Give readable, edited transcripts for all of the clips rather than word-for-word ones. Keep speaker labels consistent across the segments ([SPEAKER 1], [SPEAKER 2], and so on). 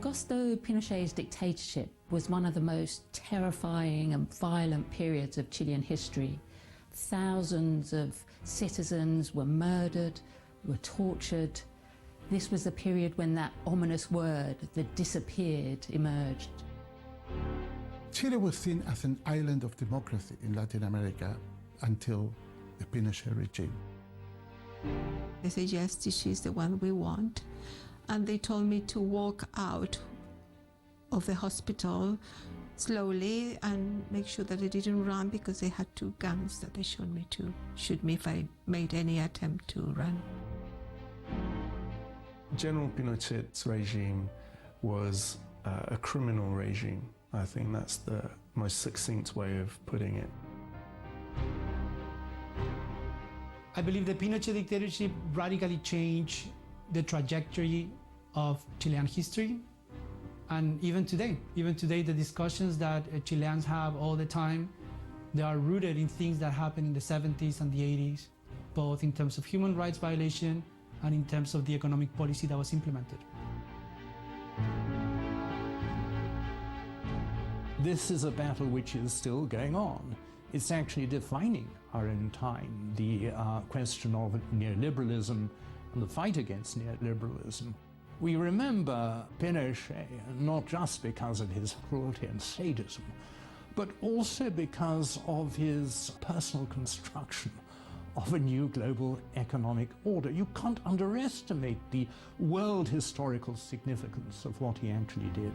[SPEAKER 1] Augusto Pinochet's dictatorship was one of the most terrifying and violent periods of Chilean history. Thousands of citizens were murdered, were tortured. This was the period when that ominous word, the disappeared, emerged.
[SPEAKER 2] Chile was seen as an island of democracy in Latin America until the Pinochet regime.
[SPEAKER 3] They said, yes, she's the one we want. And they told me to walk out of the hospital slowly and make sure that I didn't run, because they had two guns that they showed me to shoot me if I made any attempt to run.
[SPEAKER 4] General Pinochet's regime was a criminal regime. I think that's the most succinct way of putting it.
[SPEAKER 5] I believe the Pinochet dictatorship radically changed the trajectory of Chilean history. And even today, the discussions that Chileans have all the time, they are rooted in things that happened in the 70s and the 80s, both in terms of human rights violation and in terms of the economic policy that was implemented.
[SPEAKER 6] This is a battle which is still going on. It's actually defining our own time, the question of neoliberalism and the fight against neoliberalism. We remember Pinochet not just because of his cruelty and sadism, but also because of his personal construction of a new global economic order. You can't underestimate the world historical significance of what he actually did.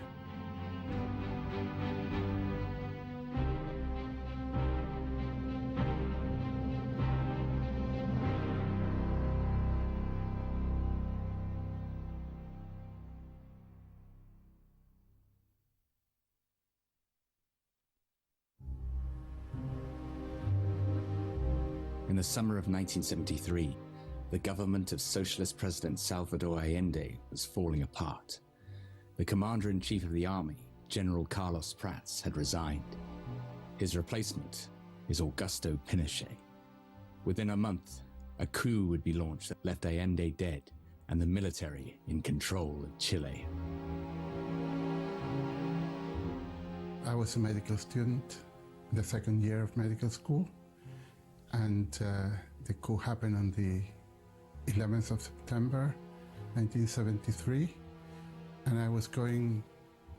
[SPEAKER 7] In the summer of 1973, the government of Socialist President Salvador Allende was falling apart. The commander-in-chief of the army, General Carlos Prats, had resigned. His replacement is Augusto Pinochet. Within a month, a coup would be launched that left Allende dead and the military in control of Chile.
[SPEAKER 2] I was a medical student, the second year of medical school. And the coup happened on the 11th of September, 1973. And I was going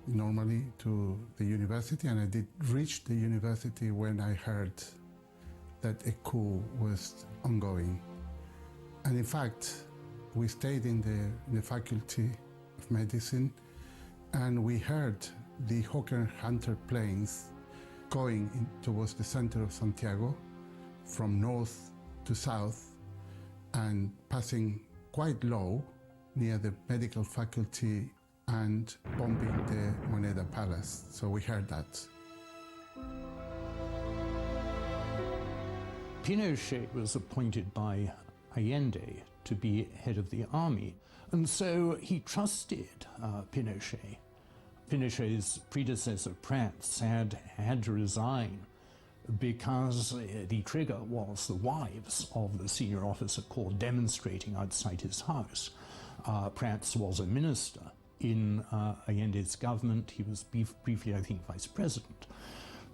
[SPEAKER 2] normally to the university, and I did reach the university when I heard that a coup was ongoing. And in fact, we stayed in the faculty of medicine, and we heard the Hawker Hunter planes going towards the center of Santiago, from north to south, and passing quite low near the medical faculty and bombing the Moneda Palace. So we heard that.
[SPEAKER 6] Pinochet was appointed by Allende to be head of the army, and so he trusted Pinochet. Pinochet's predecessor, Prats, had to resign because the trigger was the wives of the senior officer corps demonstrating outside his house. Prats was a minister in Allende's government. He was briefly, I think, vice president.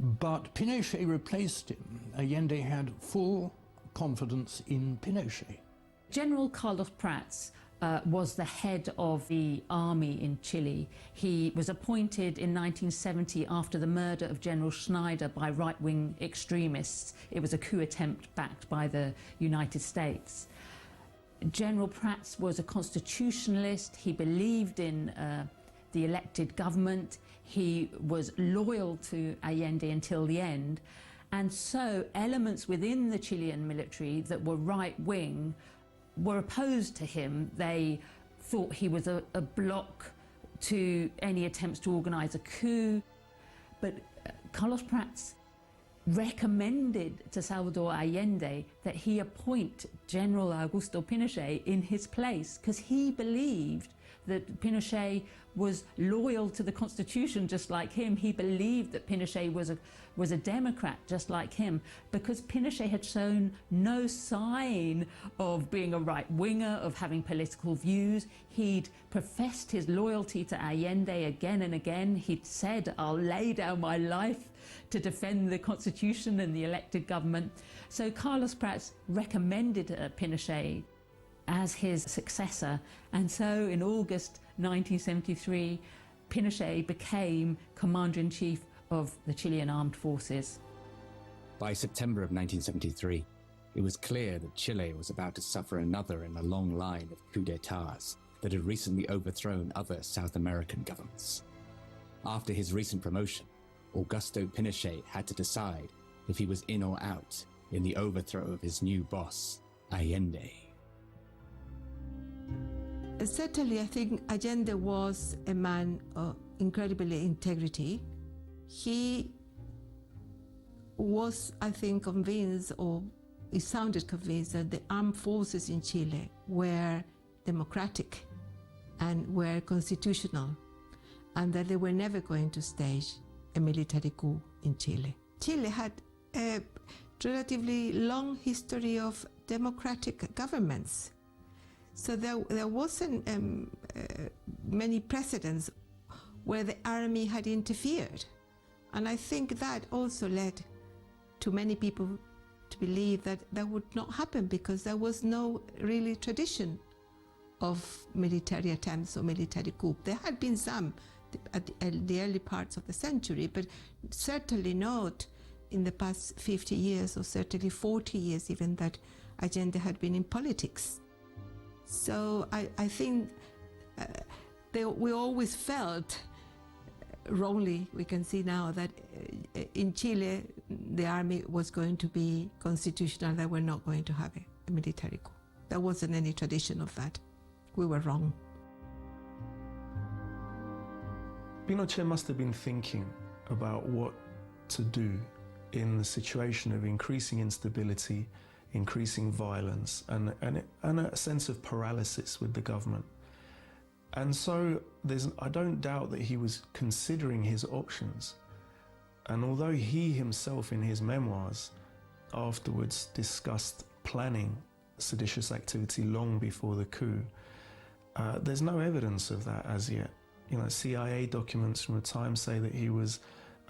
[SPEAKER 6] But Pinochet replaced him. Allende had full confidence in Pinochet.
[SPEAKER 1] General Carlos Prats was the head of the army in Chile. He was appointed in 1970 after the murder of General Schneider by right-wing extremists. It was a coup attempt backed by the United States. General Prats was a constitutionalist. He believed in the elected government. He was loyal to Allende until the end. And so elements within the Chilean military that were right-wing were opposed to him. They thought he was a block to any attempts to organize a coup. But Carlos Prats recommended to Salvador Allende that he appoint General Augusto Pinochet in his place, because he believed that Pinochet was loyal to the Constitution just like him. He believed that Pinochet was a Democrat just like him, because Pinochet had shown no sign of being a right-winger, of having political views. He'd professed his loyalty to Allende again and again. He'd said, "I'll lay down my life to defend the Constitution and the elected government." So Carlos Prats recommended Pinochet as his successor, and so in August 1973, Pinochet became Commander-in-Chief of the Chilean Armed Forces.
[SPEAKER 7] By September of 1973, it was clear that Chile was about to suffer another in a long line of coups d'etats that had recently overthrown other South American governments. After his recent promotion, Augusto Pinochet had to decide if he was in or out in the overthrow of his new boss, Allende.
[SPEAKER 3] Certainly, I think Allende was a man of incredible integrity. He was, I think, convinced, or he sounded convinced, that the armed forces in Chile were democratic and were constitutional, and that they were never going to stage a military coup in Chile. Chile had a relatively long history of democratic governments. So there wasn't many precedents where the army had interfered. And I think that also led to many people to believe that that would not happen, because there was no really tradition of military attempts or military coup. There had been some at the early parts of the century, but certainly not in the past 50 years, or certainly 40 years even, that Allende had been in politics. So I think we always felt, wrongly, we can see now, that in Chile the army was going to be constitutional, that we're not going to have a military coup. There wasn't any tradition of that. We were wrong.
[SPEAKER 4] Pinochet must have been thinking about what to do in the situation of increasing instability, increasing violence, and a sense of paralysis with the government. And so I don't doubt that he was considering his options. And although he himself in his memoirs afterwards discussed planning seditious activity long before the coup, there's no evidence of that as yet. You know, CIA documents from the time say that he was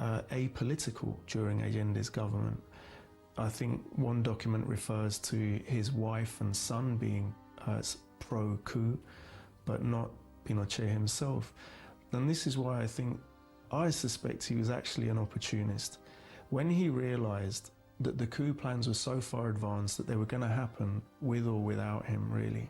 [SPEAKER 4] apolitical during Allende's government. I think one document refers to his wife and son being pro-coup, but not Pinochet himself. And this is why I suspect he was actually an opportunist. When he realized that the coup plans were so far advanced that they were going to happen with or without him, really,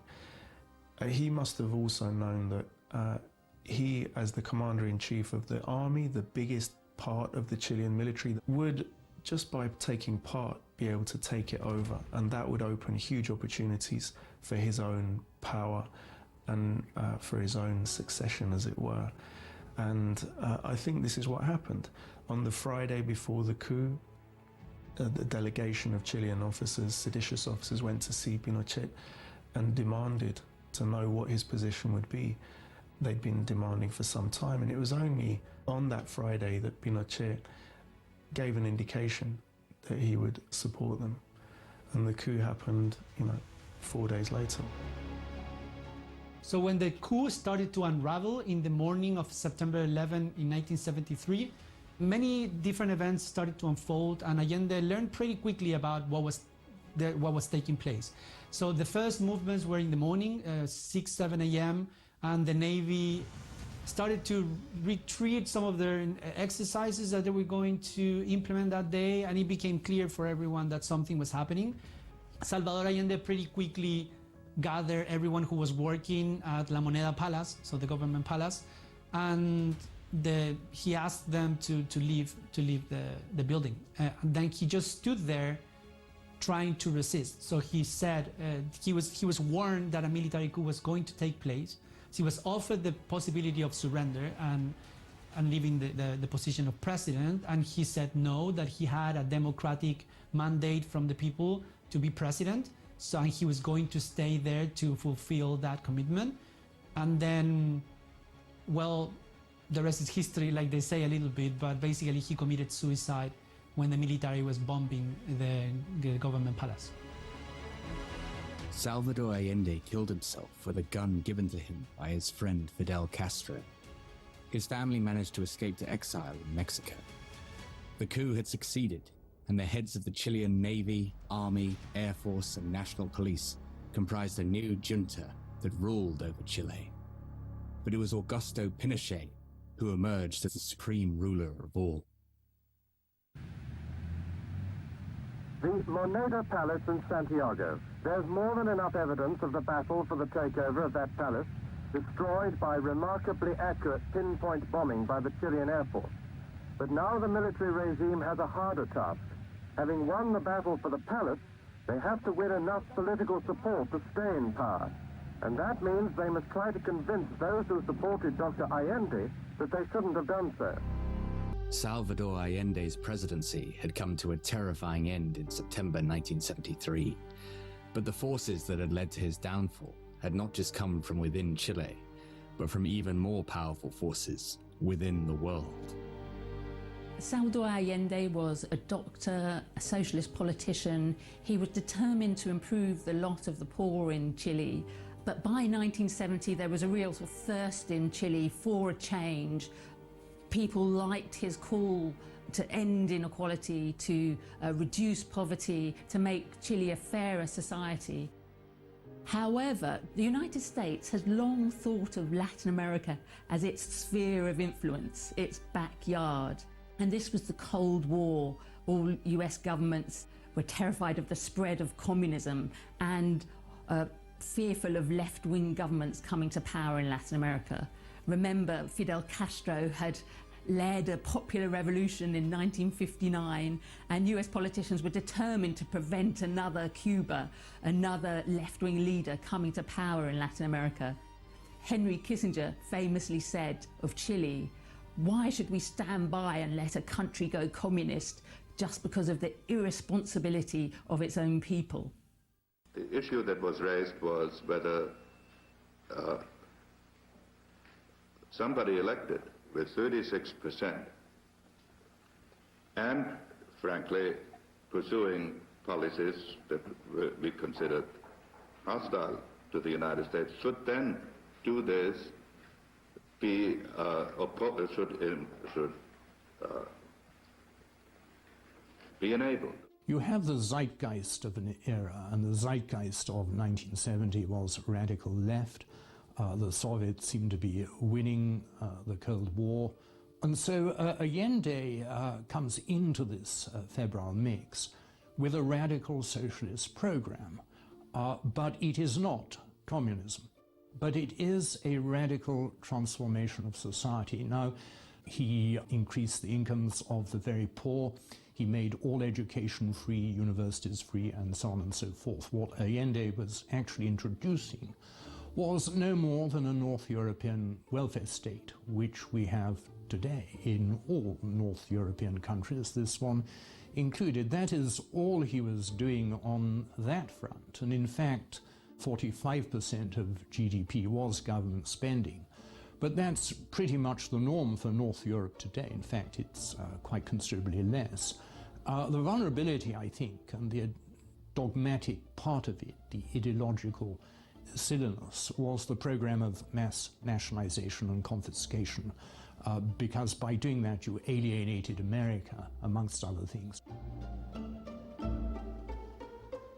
[SPEAKER 4] he must have also known that he, as the commander-in-chief of the army, the biggest part of the Chilean military, would, just by taking part, be able to take it over, and that would open huge opportunities for his own power and for his own succession, as it were. And I think this is what happened. On the Friday before the coup, the delegation of Chilean officers, seditious officers, went to see Pinochet and demanded to know what his position would be. They'd been demanding for some time, and it was only on that Friday that Pinochet gave an indication that he would support them. And the coup happened, 4 days later.
[SPEAKER 5] So when the coup started to unravel in the morning of September 11 in 1973, many different events started to unfold, and Allende learned pretty quickly about what was taking place. So the first movements were in the morning, 6, 7 a.m., and the Navy started to retreat some of their exercises that they were going to implement that day, and it became clear for everyone that something was happening. Salvador Allende pretty quickly gathered everyone who was working at La Moneda Palace, so the government palace, and he asked them to leave the building. And then he just stood there trying to resist. So he said he was warned that a military coup was going to take place. He was offered the possibility of surrender and leaving the position of president, and he said no, that he had a democratic mandate from the people to be president, so he was going to stay there to fulfill that commitment. And then, well, the rest is history, like they say a little bit, but basically he committed suicide when the military was bombing the government palace.
[SPEAKER 7] Salvador Allende killed himself with a gun given to him by his friend Fidel Castro. His family managed to escape to exile in Mexico. The coup had succeeded, and the heads of the Chilean Navy, Army, Air Force, and National Police comprised a new junta that ruled over Chile. But it was Augusto Pinochet who emerged as the supreme ruler of all.
[SPEAKER 8] The Moneda Palace in Santiago. There's more than enough evidence of the battle for the takeover of that palace, destroyed by remarkably accurate pinpoint bombing by the Chilean Air Force. But now the military regime has a harder task. Having won the battle for the palace, they have to win enough political support to stay in power. And that means they must try to convince those who supported Dr. Allende that they shouldn't have done so.
[SPEAKER 7] Salvador Allende's presidency had come to a terrifying end in September 1973. But the forces that had led to his downfall had not just come from within Chile, but from even more powerful forces within the world.
[SPEAKER 1] Salvador Allende was a doctor, a socialist politician. He was determined to improve the lot of the poor in Chile. But by 1970, there was a real sort of thirst in Chile for a change. People liked his call to end inequality, to reduce poverty, to make Chile a fairer society. However, the United States has long thought of Latin America as its sphere of influence, its backyard. And this was the Cold War. All US governments were terrified of the spread of communism and fearful of left-wing governments coming to power in Latin America. Remember, Fidel Castro had led a popular revolution in 1959, and US politicians were determined to prevent another Cuba, another left-wing leader coming to power in Latin America. Henry Kissinger famously said of Chile, "Why should we stand by and let a country go communist just because of the irresponsibility of its own people?"
[SPEAKER 9] The issue that was raised was whether somebody elected with 36% and, frankly, pursuing policies that we considered hostile to the United States should then do this, be be enabled.
[SPEAKER 6] You have the zeitgeist of an era, and the zeitgeist of 1970 was radical left. The Soviets seemed to be winning the Cold War. And so Allende comes into this febrile mix with a radical socialist program. But it is not communism. But it is a radical transformation of society. Now, he increased the incomes of the very poor. He made all education free, universities free, and so on and so forth. What Allende was actually introducing was no more than a North European welfare state, which we have today in all North European countries, this one included. That is all he was doing on that front. And in fact, 45% of GDP was government spending. But that's pretty much the norm for North Europe today. In fact, it's quite considerably less. The vulnerability, I think, and the dogmatic part of it, the ideological silliness, was the program of mass nationalization and confiscation, because by doing that you alienated America, amongst other things.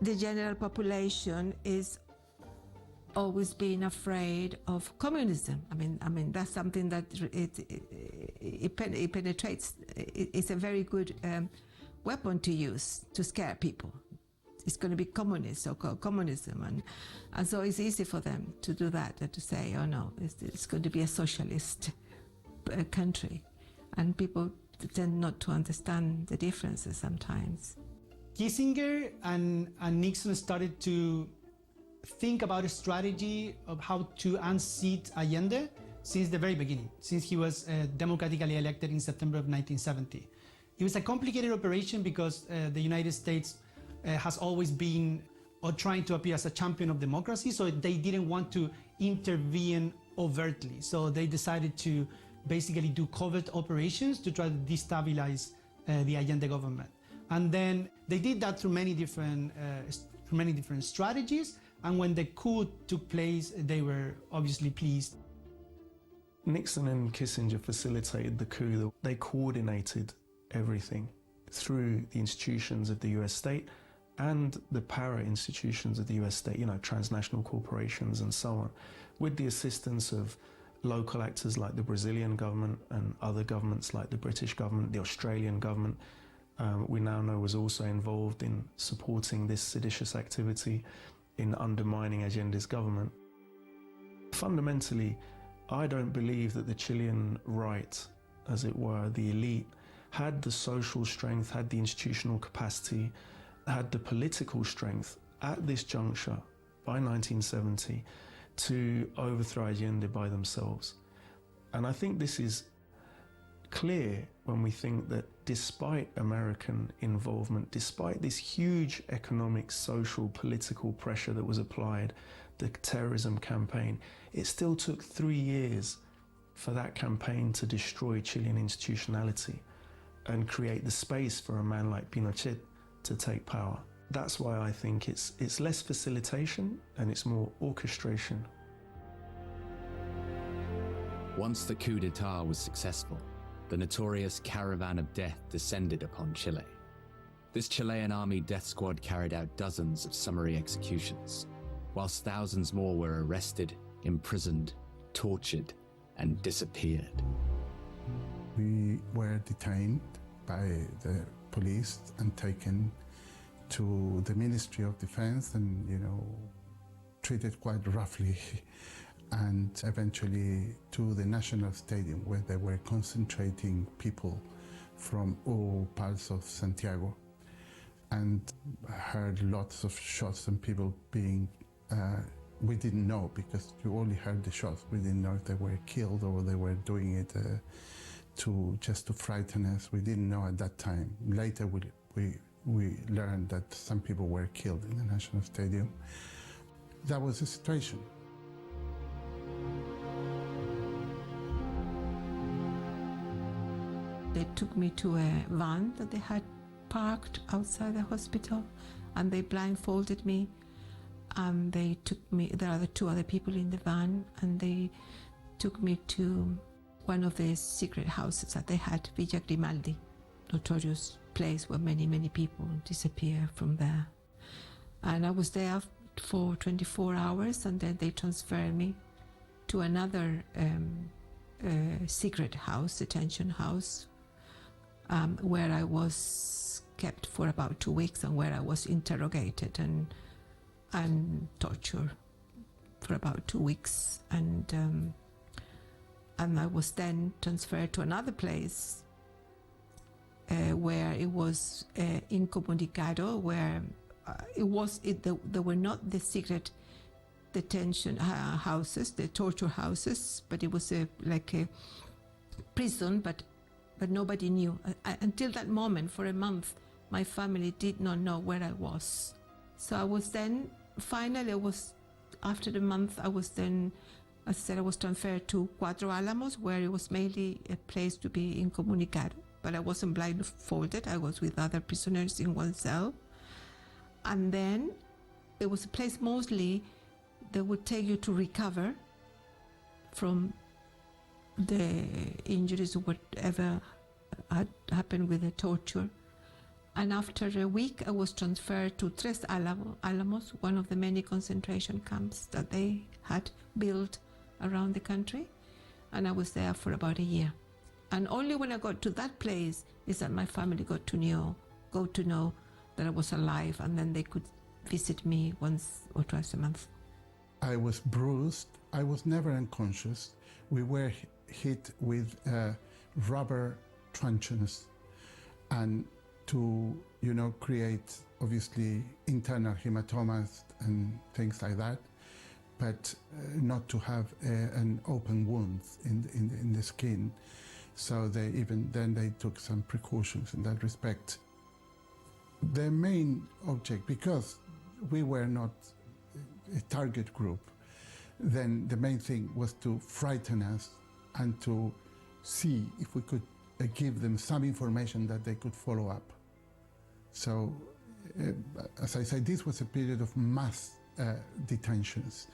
[SPEAKER 3] The general population is always being afraid of communism. I mean that's something that it penetrates. It's a very good weapon to use to scare people. It's going to be communist, so-called communism, and so it's easy for them to do that and to say, oh no, it's going to be a socialist country, and people tend not to understand the differences sometimes.
[SPEAKER 5] Kissinger and Nixon started to think about a strategy of how to unseat Allende since the very beginning, since he was democratically elected in September of 1970. It was a complicated operation because the United States has always been trying to appear as a champion of democracy, so they didn't want to intervene overtly. So they decided to basically do covert operations to try to destabilize the Allende government. And then they did that through many different strategies. And when the coup took place, they were obviously pleased.
[SPEAKER 4] Nixon and Kissinger facilitated the coup. They coordinated everything through the institutions of the US state and the para-institutions of the US state, you know, transnational corporations and so on, with the assistance of local actors like the Brazilian government and other governments like the British government, the Australian government, we now know was also involved in supporting this seditious activity, in undermining Allende's government. Fundamentally, I don't believe that the Chilean right, as it were, the elite, had the social strength, had the institutional capacity, had the political strength at this juncture by 1970 to overthrow Allende by themselves. And I think this is clear when we think that despite American involvement, despite this huge economic, social, political pressure that was applied, the terrorism campaign, it still took 3 years for that campaign to destroy Chilean institutionality and create the space for a man like Pinochet to take power. That's why I think it's less facilitation and it's more orchestration.
[SPEAKER 7] Once the coup d'etat was successful, the notorious caravan of death descended upon Chile. This Chilean army death squad carried out dozens of summary executions, whilst thousands more were arrested, imprisoned, tortured, and disappeared.
[SPEAKER 2] We were detained by the police and taken to the Ministry of Defense and, you know, treated quite roughly, and eventually to the National Stadium, where they were concentrating people from all parts of Santiago, and heard lots of shots and people being, we didn't know, because you only heard the shots. We didn't know if they were killed or they were doing it just to frighten us. We didn't know at that time. Later we learned that some people were killed in the National Stadium. That was the situation.
[SPEAKER 3] They took me to a van that they had parked outside the hospital, and they blindfolded me, and they took me, there are the two other people in the van, and they took me to one of the secret houses that they had, Villa Grimaldi, notorious place where many, many people disappear from there. And I was there for 24 hours, and then they transferred me to another secret house, detention house, where I was kept for about 2 weeks, and where I was interrogated and tortured for about 2 weeks, and I was then transferred to another place where it was incomunicado, where they were not the secret detention houses, the torture houses, but it was like a prison, but nobody knew. Until that moment, for a month, my family did not know where I was. So I was then, finally, after the month, I was then, as I said, I was transferred to Cuatro Álamos, where it was mainly a place to be incommunicado. But I wasn't blindfolded. I was with other prisoners in one cell. And then it was a place mostly that would take you to recover from the injuries or whatever had happened with the torture. And after a week, I was transferred to Tres Álamos, one of the many concentration camps that they had built around the country. And I was there for about a year. And only when I got to that place is that my family got to know that I was alive, and then they could visit me once or twice a month.
[SPEAKER 2] I was bruised. I was never unconscious. We were hit with rubber truncheons, and to, create obviously internal hematomas and things like that, but not to have an open wound in the skin. So they took some precautions in that respect. The main object, because we were not a target group, then the main thing was to frighten us and to see if we could give them some information that they could follow up. So, as I said, this was a period of mass detentions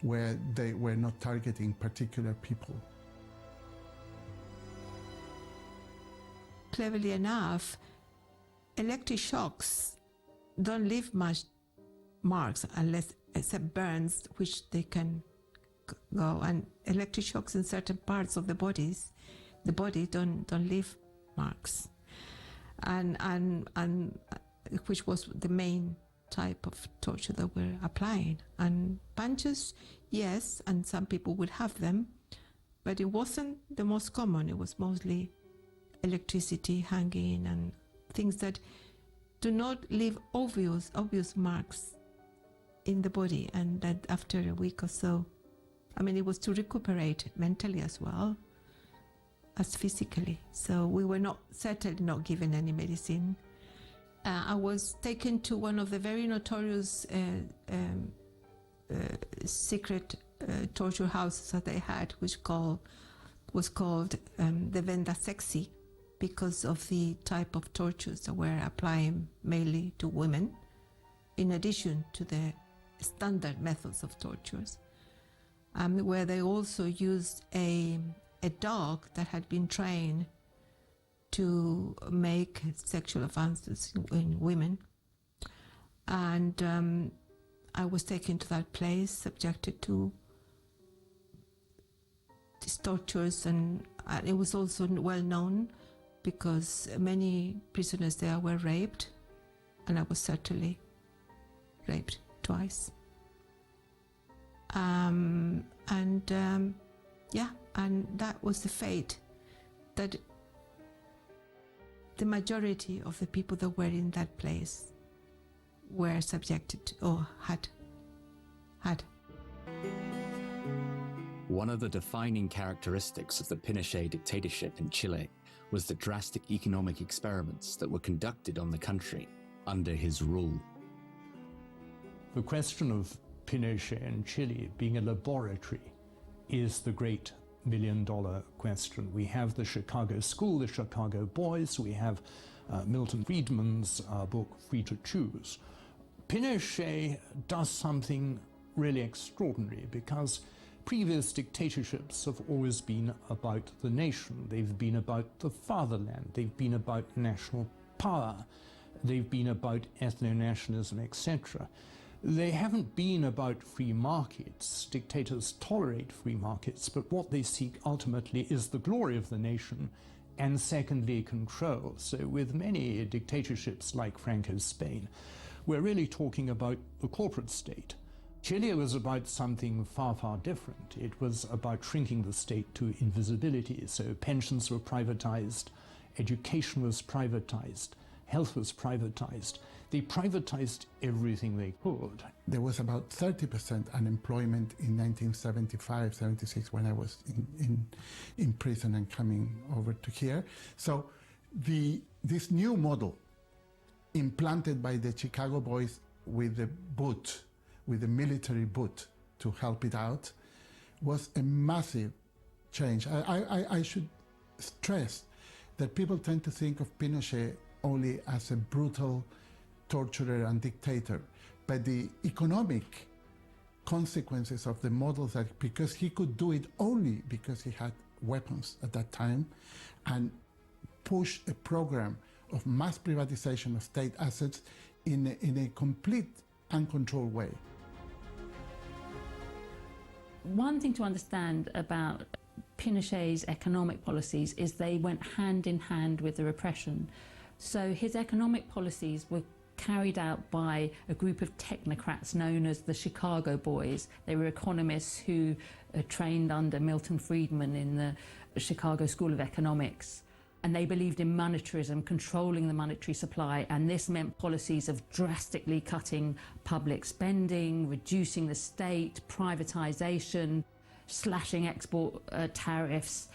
[SPEAKER 2] where they were not targeting particular people.
[SPEAKER 3] Cleverly enough, electric shocks don't leave much marks unless except burns, which they can go, and electric shocks in certain parts of the body don't leave marks, and which was the main type of torture that we're applying. And punches, yes, and some people would have them, but it wasn't the most common. It was mostly electricity, hanging, and things that do not leave obvious marks in the body, and that after a week or so, I mean, it was to recuperate mentally as well as physically. So we were certainly not given any medicine. I was taken to one of the very notorious secret torture houses that they had, which was called the Venda Sexy, because of the type of tortures that were applying mainly to women, in addition to the standard methods of tortures, where they also used a dog that had been trained to make sexual advances in women. And I was taken to that place, subjected to these tortures, and it was also well known because many prisoners there were raped, and I was certainly raped twice. And that was the fate that the majority of the people that were in that place were subjected to, or had.
[SPEAKER 7] One of the defining characteristics of the Pinochet dictatorship in Chile was the drastic economic experiments that were conducted on the country under his rule.
[SPEAKER 6] The question of Pinochet and Chile being a laboratory is the great million-dollar question. We have the Chicago School, the Chicago Boys, we have Milton Friedman's book, Free to Choose. Pinochet does something really extraordinary because previous dictatorships have always been about the nation. They've been about the fatherland. They've been about national power. They've been about ethno-nationalism, etc. They haven't been about free markets. Dictators tolerate free markets, but what they seek ultimately is the glory of the nation and secondly, control. So with many dictatorships like Franco's Spain, we're really talking about the corporate state. Chile was about something far, far different. It was about shrinking the state to invisibility. So pensions were privatized, education was privatized, health was privatized. They privatized everything they could.
[SPEAKER 2] There was about 30% unemployment in 1975, 76, when I was in prison and coming over to here. So this new model implanted by the Chicago Boys with the boot, with the military boot to help it out, was a massive change. I should stress that people tend to think of Pinochet only as a brutal torturer and dictator, but the economic consequences of the models that, because he could do it only because he had weapons at that time, and push a program of mass privatization of state assets in a complete uncontrolled way.
[SPEAKER 1] One thing to understand about Pinochet's economic policies is they went hand in hand with the repression. So his economic policies were carried out by a group of technocrats known as the Chicago Boys. They were economists who trained under Milton Friedman in the Chicago School of Economics. And they believed in monetarism, controlling the monetary supply, and this meant policies of drastically cutting public spending, reducing the state, privatization, slashing export tariffs,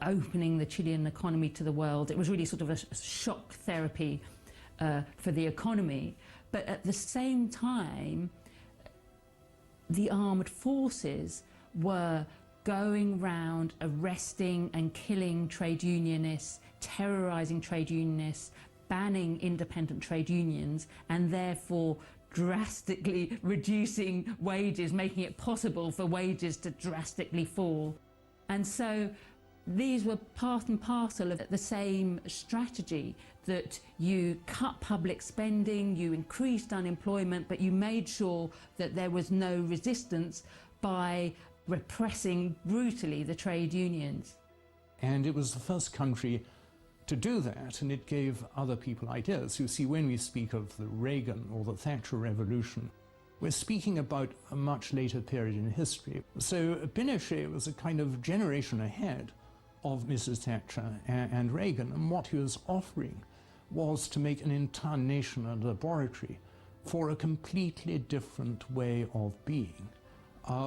[SPEAKER 1] opening the Chilean economy to the world. It was really sort of a shock therapy for the economy. But at the same time, the armed forces were going round arresting and killing trade unionists, terrorising trade unionists, banning independent trade unions, and therefore drastically reducing wages, making it possible for wages to drastically fall. And so these were part and parcel of the same strategy, that you cut public spending, you increased unemployment, but you made sure that there was no resistance by repressing brutally the trade unions.
[SPEAKER 6] And it was the first country to do that, and it gave other people ideas. You see, when we speak of the Reagan or the Thatcher Revolution, we're speaking about a much later period in history. So Pinochet was a kind of generation ahead of Mrs. Thatcher and Reagan, and what he was offering was to make an entire nation a laboratory for a completely different way of being,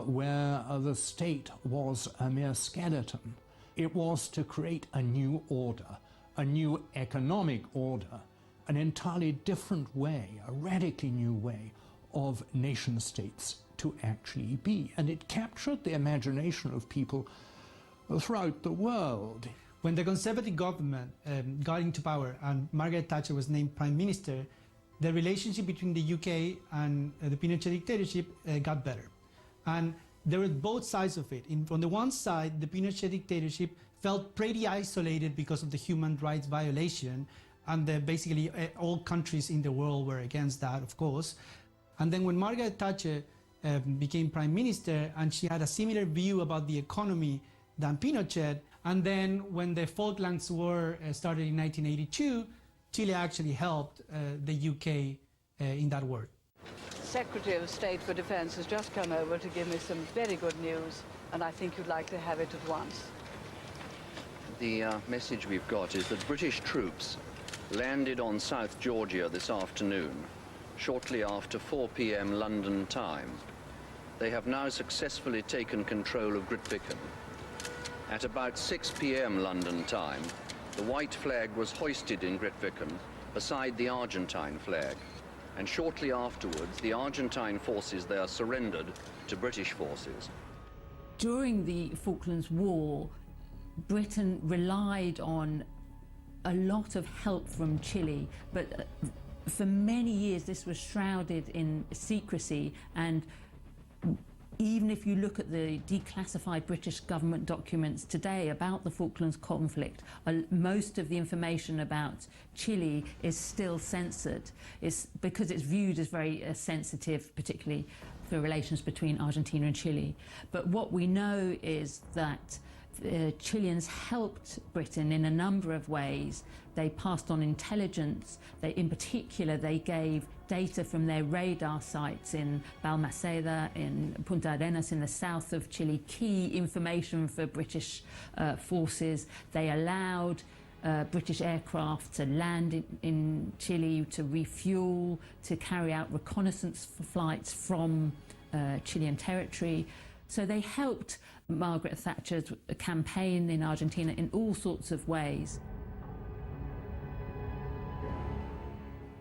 [SPEAKER 6] where the state was a mere skeleton. It was to create a new order, a new economic order, an entirely different way, a radically new way of nation states to actually be. And it captured the imagination of people throughout the world.
[SPEAKER 5] When the Conservative government got into power and Margaret Thatcher was named Prime Minister, the relationship between the UK and the Pinochet dictatorship got better. And there were both sides of it. On the one side, the Pinochet dictatorship felt pretty isolated because of the human rights violation, and basically all countries in the world were against that, of course. And then when Margaret Thatcher became Prime Minister, and she had a similar view about the economy than Pinochet, and then when the Falklands War started in 1982, Chile actually helped the UK in that war.
[SPEAKER 10] Secretary of State for Defence has just come over to give me some very good news, and I think you'd like to have it at once.
[SPEAKER 11] The message we've got is that British troops landed on South Georgia this afternoon, shortly after 4 p.m. London time. They have now successfully taken control of Grytviken. At about 6 p.m. London time, the white flag was hoisted in Grytviken beside the Argentine flag, and shortly afterwards the Argentine forces there surrendered to British forces.
[SPEAKER 1] During the Falklands War, Britain relied on a lot of help from Chile, but for many years this was shrouded in secrecy, and even if you look at the declassified British government documents today about the Falklands conflict, most of the information about Chile is still censored. It's because it's viewed as very sensitive, particularly the relations between Argentina and Chile. But what we know is that the Chileans helped Britain in a number of ways. They passed on intelligence. In particular, they gave data from their radar sites in Balmaceda, in Punta Arenas in the south of Chile, key information for British forces. They allowed British aircraft to land in Chile, to refuel, to carry out reconnaissance flights from Chilean territory. So they helped Margaret Thatcher's campaign in Argentina in all sorts of ways.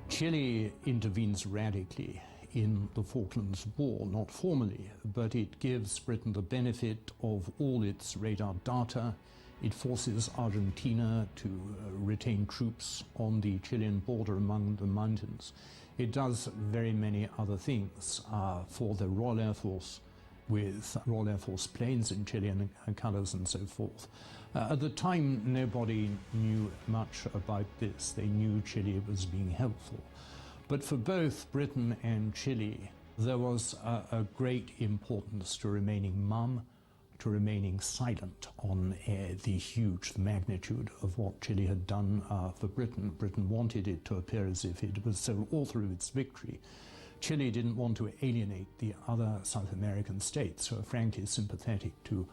[SPEAKER 6] Chile intervenes radically in the Falklands War, not formally, but it gives Britain the benefit of all its radar data. It forces Argentina to retain troops on the Chilean border among the mountains. It does very many other things for the Royal Air Force, with Royal Air Force planes in Chilean colours and so forth. At the time, nobody knew much about this. They knew Chile was being helpful. But for both Britain and Chile, there was a great importance to remaining mum, to remaining silent on the huge magnitude of what Chile had done for Britain. Britain wanted it to appear as if it was so author of its victory. Chile didn't want to alienate the other South American states who are frankly sympathetic to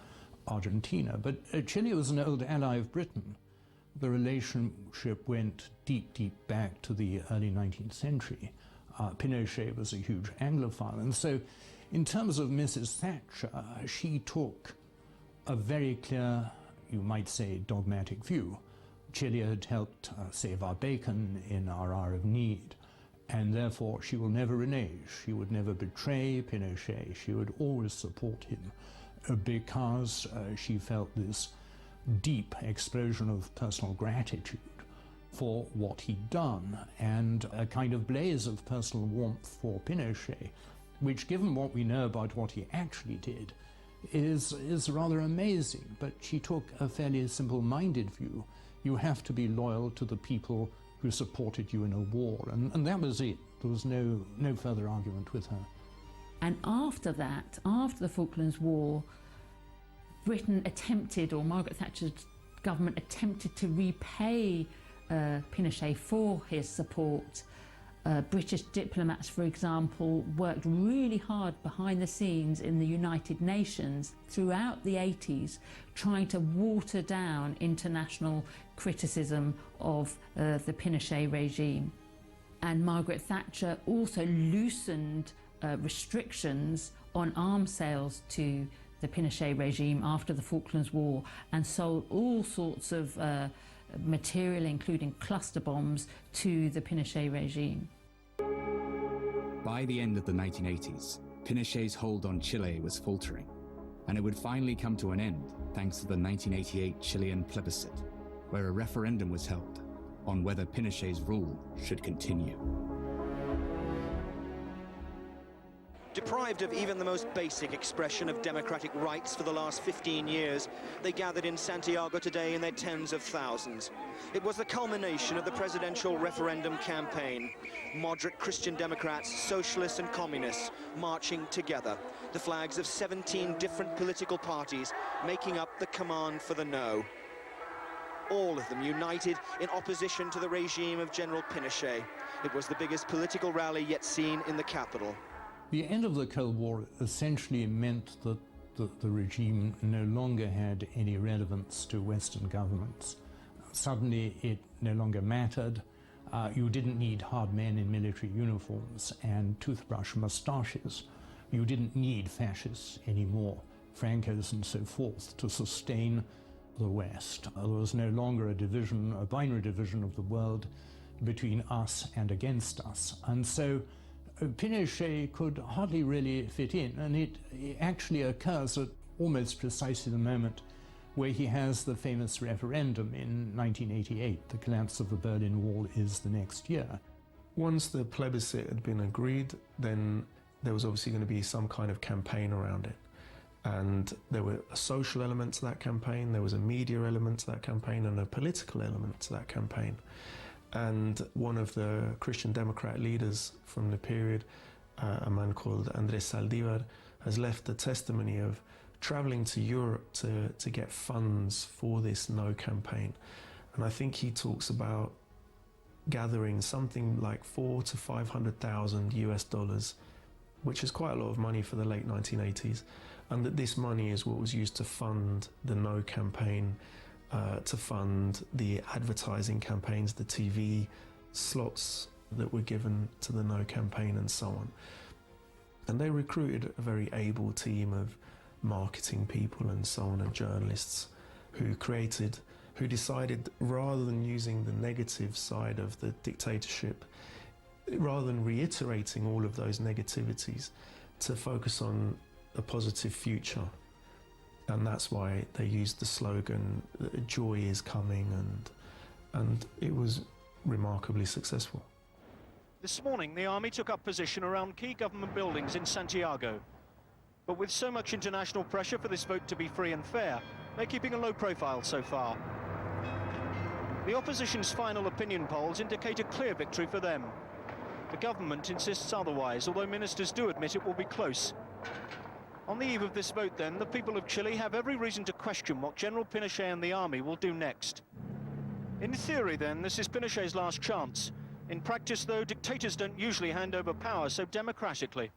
[SPEAKER 6] Argentina. But Chile was an old ally of Britain. The relationship went deep, deep back to the early 19th century. Pinochet was a huge Anglophile. And so in terms of Mrs. Thatcher, she took a very clear, you might say, dogmatic view. Chile had helped save our bacon in our hour of need, and therefore she will never renege. She would never betray Pinochet. She would always support him because she felt this deep explosion of personal gratitude for what he'd done, and a kind of blaze of personal warmth for Pinochet, which, given what we know about what he actually did, is rather amazing. But she took a fairly simple-minded view. You have to be loyal to the people who supported you in a war, and that was it. There was no further argument with her.
[SPEAKER 1] And after that, after the Falklands War, Britain attempted, or Margaret Thatcher's government attempted to repay Pinochet for his support. British diplomats, for example, worked really hard behind the scenes in the United Nations throughout the 80s, trying to water down international criticism of the Pinochet regime. And Margaret Thatcher also loosened restrictions on arms sales to the Pinochet regime after the Falklands War, and sold all sorts of material, including cluster bombs, to the Pinochet regime.
[SPEAKER 7] By the end of the 1980s, Pinochet's hold on Chile was faltering, and it would finally come to an end thanks to the 1988 Chilean plebiscite, where a referendum was held on whether Pinochet's rule should continue.
[SPEAKER 12] Deprived of even the most basic expression of democratic rights for the last 15 years, they gathered in Santiago today in their tens of thousands. It was the culmination of the presidential referendum campaign. Moderate Christian Democrats, socialists and communists marching together. The flags of 17 different political parties making up the command for the no. All of them united in opposition to the regime of General Pinochet. It was the biggest political rally yet seen in the capital.
[SPEAKER 6] The end of the Cold War essentially meant that the regime no longer had any relevance to Western governments. Suddenly it no longer mattered. You didn't need hard men in military uniforms and toothbrush moustaches. You didn't need fascists anymore, Francos and so forth, to sustain the West. There was no longer a division, a binary division of the world between us and against us. And so Pinochet could hardly really fit in, and it actually occurs at almost precisely the moment where he has the famous referendum in 1988. The collapse of the Berlin Wall is the next year.
[SPEAKER 4] Once the plebiscite had been agreed, then there was obviously going to be some kind of campaign around it. And there were a social element to that campaign, there was a media element to that campaign, and a political element to that campaign. And one of the Christian Democrat leaders from the period, a man called Andrés Saldívar, has left a testimony of traveling to Europe to get funds for this no campaign. And I think he talks about gathering something like $400,000 to $500,000 US, which is quite a lot of money for the late 1980s, and that this money is what was used to fund the no campaign, to fund the advertising campaigns, the TV slots that were given to the no campaign and so on. And they recruited a very able team of marketing people and so on, and journalists who decided, rather than using the negative side of the dictatorship, rather than reiterating all of those negativities, to focus on a positive future. And that's why they used the slogan, "Joy is coming," and it was remarkably successful.
[SPEAKER 12] This morning, the army took up position around key government buildings in Santiago. But with so much international pressure for this vote to be free and fair, they're keeping a low profile so far. The opposition's final opinion polls indicate a clear victory for them. The government insists otherwise, although ministers do admit it will be close. On the eve of this vote, then, the people of Chile have every reason to question what General Pinochet and the army will do next. In theory, then, this is Pinochet's last chance. In practice, though, dictators don't usually hand over power so democratically.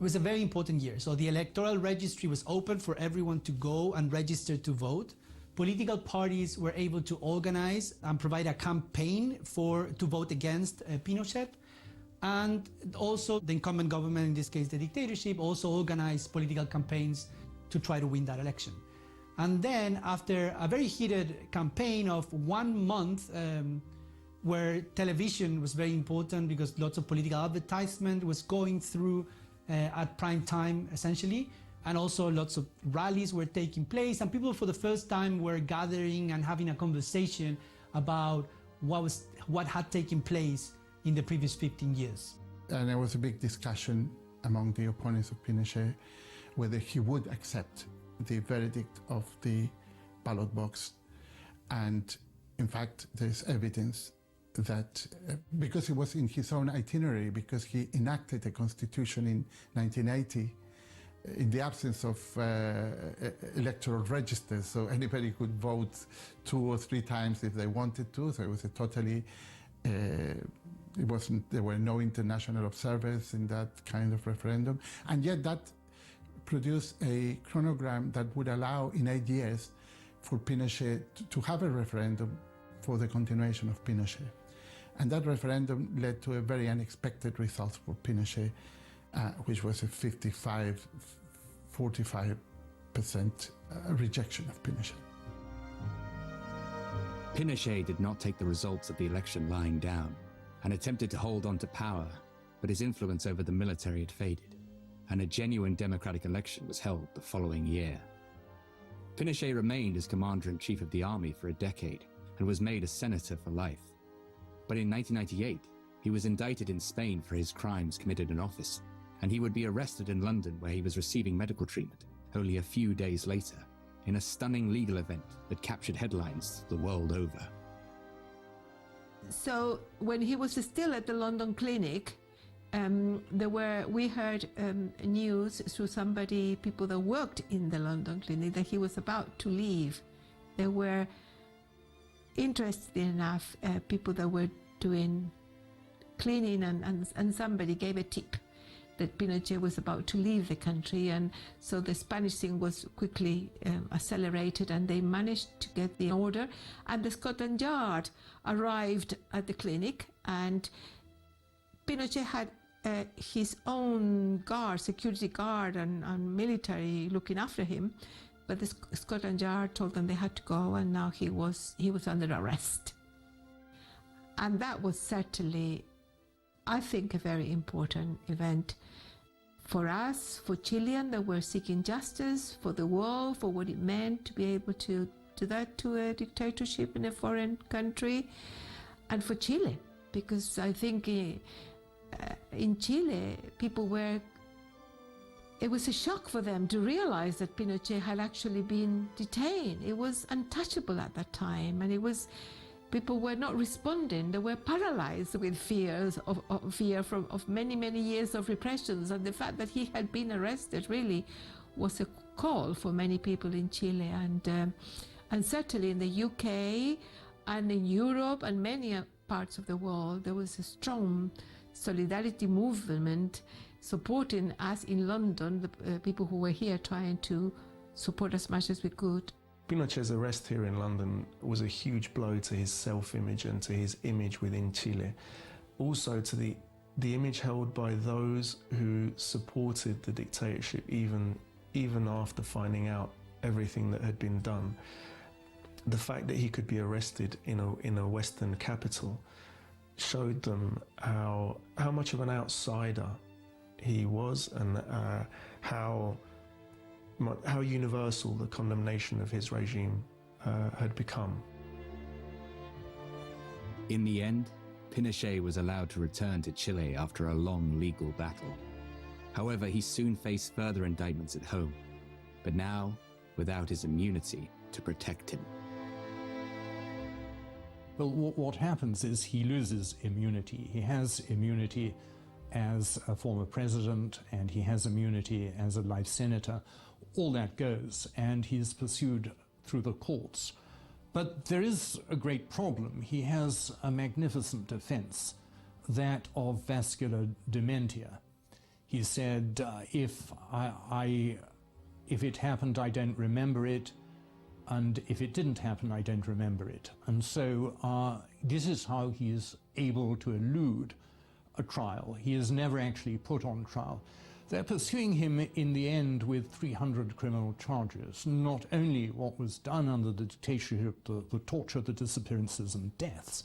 [SPEAKER 5] It was a very important year. So the electoral registry was open for everyone to go and register to vote. Political parties were able to organize and provide a campaign to vote against Pinochet. And also the incumbent government, in this case the dictatorship, also organized political campaigns to try to win that election. And then after a very heated campaign of 1 month, where television was very important because lots of political advertisement was going through at prime time, essentially, and also lots of rallies were taking place, and people for the first time were gathering and having a conversation about what had taken place in the previous 15 years.
[SPEAKER 2] And there was a big discussion among the opponents of Pinochet whether he would accept the verdict of the ballot box. And in fact, there's evidence that because it was in his own itinerary, because he enacted the constitution in 1980, in the absence of electoral registers, so anybody could vote 2 or 3 times if they wanted to. So it was a totally, there were no international observers in that kind of referendum, and yet that produced a chronogram that would allow in 8 years for Pinochet to have a referendum for the continuation of Pinochet. And that referendum led to a very unexpected result for Pinochet, which was a 45% rejection of Pinochet.
[SPEAKER 7] Pinochet did not take the results of the election lying down and attempted to hold on to power, but his influence over the military had faded, and a genuine democratic election was held the following year. Pinochet remained as commander-in-chief of the army for a decade and was made a senator for life. But in 1998, he was indicted in Spain for his crimes committed in office, and he would be arrested in London, where he was receiving medical treatment only a few days later, in a stunning legal event that captured headlines the world over.
[SPEAKER 3] So when he was still at the London clinic, we heard news through people that worked in the London clinic, that he was about to leave. There were, interesting enough, people that were doing cleaning, and somebody gave a tip that Pinochet was about to leave the country, and so the Spanish thing was quickly accelerated, and they managed to get the order, and the Scotland Yard arrived at the clinic, and Pinochet had his own guard, security guard and military looking after him, but the Scotland Yard told them they had to go, and now he was under arrest. And that was certainly, I think, a very important event for us, for Chileans that were seeking justice, for the world, for what it meant to be able to do that to a dictatorship in a foreign country, and for Chile, because I think in Chile, it was a shock for them to realize that Pinochet had actually been detained. It was untouchable at that time, and people were not responding. They were paralyzed with fear of many, many years of repressions, and the fact that he had been arrested really was a call for many people in Chile, and certainly in the UK and in Europe and many parts of the world, there was a strong solidarity movement supporting us in London, the people who were here trying to support as much as we could.
[SPEAKER 4] Pinochet's arrest here in London was a huge blow to his self-image and to his image within Chile. Also to the image held by those who supported the dictatorship even after finding out everything that had been done. The fact that he could be arrested in a Western capital showed them how much of an outsider he was, and how universal the condemnation of his regime had become.
[SPEAKER 7] In the end, Pinochet was allowed to return to Chile after a long legal battle. However, he soon faced further indictments at home, but now without his immunity to protect him.
[SPEAKER 6] Well, what happens is he loses immunity. He has immunity as a former president, and he has immunity as a life senator. All that goes, and he's pursued through the courts. But there is a great problem. He has a magnificent defense, that of vascular dementia. He said, if it happened, I don't remember it, and if it didn't happen, I don't remember it. And so this is how he is able to elude a trial. He is never actually put on trial. They're pursuing him in the end with 300 criminal charges, not only what was done under the dictatorship, the torture, the disappearances and deaths,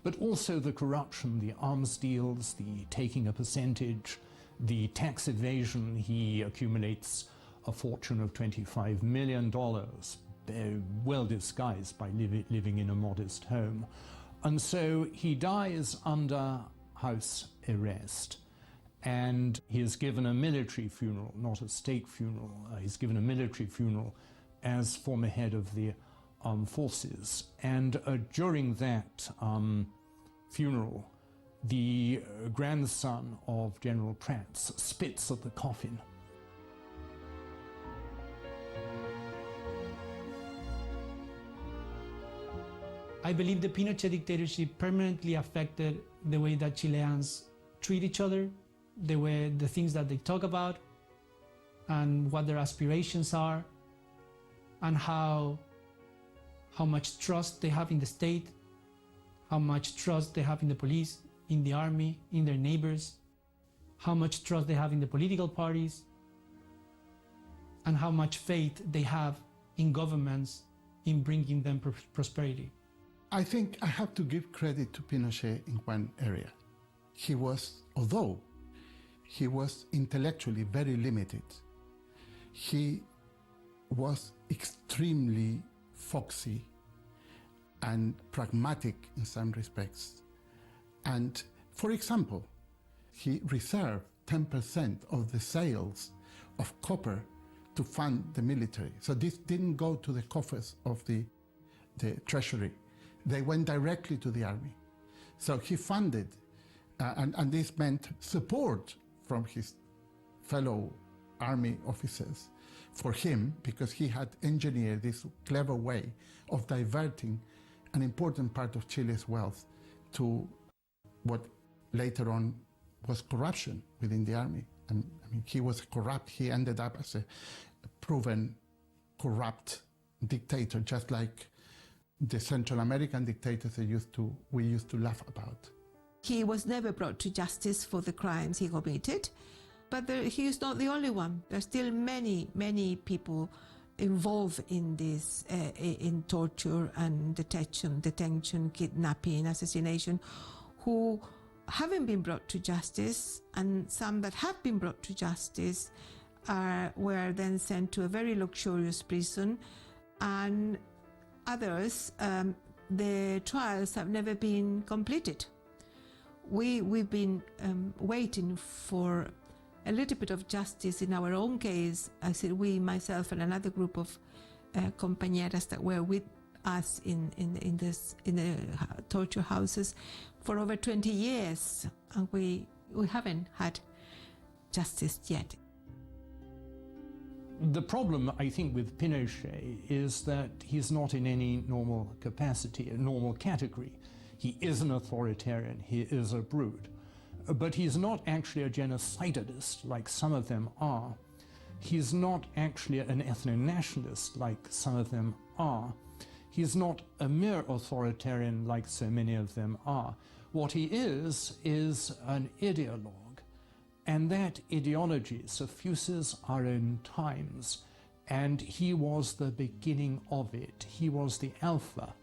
[SPEAKER 6] but also the corruption, the arms deals, the taking a percentage, the tax evasion. He accumulates a fortune of $25 million, well disguised by living in a modest home. And so he dies under house arrest. And he is given a military funeral, not a state funeral. He's given a military funeral as former head of the armed forces. And during that funeral, the grandson of General Prats spits at the coffin.
[SPEAKER 5] I believe the Pinochet dictatorship permanently affected the way that Chileans treat each other, the things that they talk about, and what their aspirations are, and how much trust they have in the state, how much trust they have in the police, in the army, in their neighbors, how much trust they have in the political parties, and how much faith they have in governments in bringing them prosperity.
[SPEAKER 2] I think I have to give credit to Pinochet in one area. He was, although he was intellectually very limited, he was extremely foxy and pragmatic in some respects. And for example, he reserved 10% of the sales of copper to fund the military. So this didn't go to the coffers of the treasury. They went directly to the army. So he funded, and this meant support from his fellow army officers for him, because he had engineered this clever way of diverting an important part of Chile's wealth to what later on was corruption within the army. And I mean, he was corrupt. He ended up as a proven corrupt dictator, just like the Central American dictators we used to laugh about.
[SPEAKER 3] He was never brought to justice for the crimes he committed, but he is not the only one. There are still many, many people involved in this, in torture and detention, kidnapping, assassination, who haven't been brought to justice, and some that have been brought to justice were then sent to a very luxurious prison, and others, the trials have never been completed. We've been waiting for a little bit of justice in our own case. I said we, myself, and another group of compañeras that were with us in the torture houses for over 20 years, and we haven't had justice yet.
[SPEAKER 6] The problem, I think, with Pinochet is that he's not in any normal capacity, a normal category. He is an authoritarian, he is a brute. But he's not actually a genocidalist like some of them are. He's not actually an ethno-nationalist like some of them are. He's not a mere authoritarian like so many of them are. What he is an ideologue. And that ideology suffuses our own times, and he was the beginning of it. He was the alpha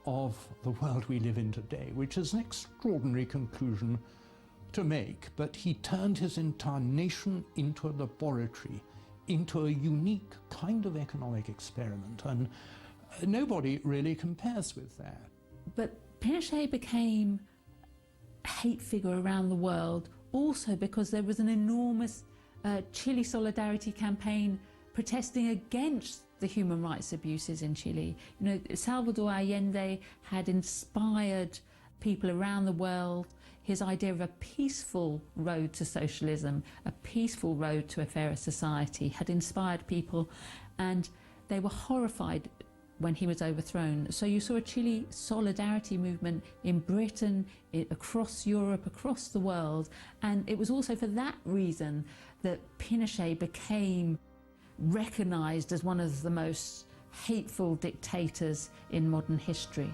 [SPEAKER 6] of the world we live in today, which is an extraordinary conclusion to make, but he turned his entire nation into a laboratory, into a unique kind of economic experiment, and nobody really compares with that.
[SPEAKER 1] But Pinochet became a hate figure around the world also because there was an enormous Chile solidarity campaign protesting against the human rights abuses in Chile. You know, Salvador Allende had inspired people around the world. His idea of a peaceful road to socialism, a peaceful road to a fairer society, had inspired people, and they were horrified when he was overthrown. So you saw a Chile solidarity movement in Britain, across Europe, across the world, and it was also for that reason that Pinochet became recognized as one of the most hateful dictators in modern history.